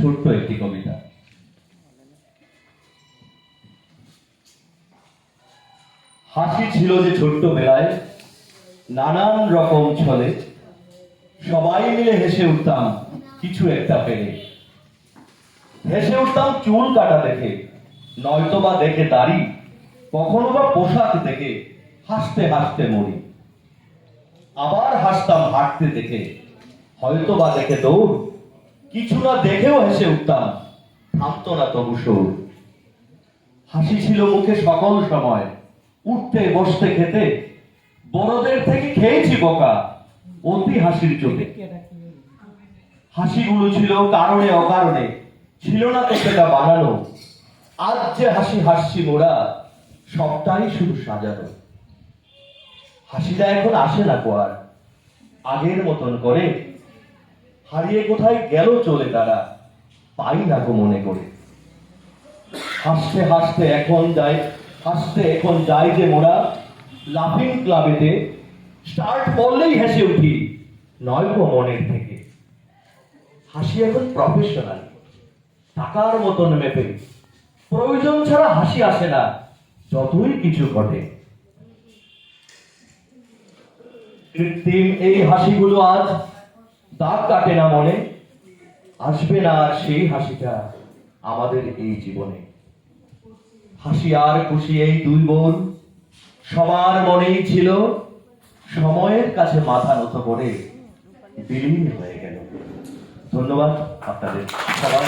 ছোট্ট একটি কবিতা। হাসি ছিল যে ছোট্ট বেলায়, নানান রকম ছলে সবাই মিলে হেসে উঠতাম কিছু একটা পেলে। হেসে উঠতাম চুল কাটা দেখে, নয়তো বা দেখে দাড়ি, কখনো বা পোশাক দেখে হাসতে হাসতে মরি। আবার হাসতাম হাঁটতে দেখে, হয়তো বা দেখে দৌড়, কিছু না দেখেও হেসে উঠতাম, থামতো না তবু সুর। হাসি ছিল মুখে সকল সময়, উঠতে বসতে খেতে, বড়দের থেকে খেয়েছি বকা অতি হাসির চোটে। হাসিগুলো ছিল কারণে অকারণে, ছিল না তো সেটা বানানো। আজ যে হাসি হাসছি মোরা, সবটাই শুধু সাজানো। হাসিটা এখন আসে না কোয়ার আগের মতন করে, হারিয়ে কোথায় গেল চলে তারা, পাই না গো মনে করে। হাসতে হাসতে এখন যাই যে মোরা লাফিং ক্লাবেতে, স্টার্ট করলেই হেসে উঠি নয় গো মনের থেকে। হাসি এখন প্রফেশনাল, টাকার মতন মেপে, প্রয়োজন ছাড়া হাসি আসে না যতই কিছু ঘটে। কৃত্রিম এই হাসিগুলো আজ দাগ কাটে না মনে, আসবে না আর সেই হাসিটা আমাদের এই জীবনে। হাসি আর খুশি এই দুই বোন সবার মনেই ছিল, সময়ের কাছে মাথা নত করে বিলীন হয়ে গেল। ধন্যবাদ আপনাদের সবাই।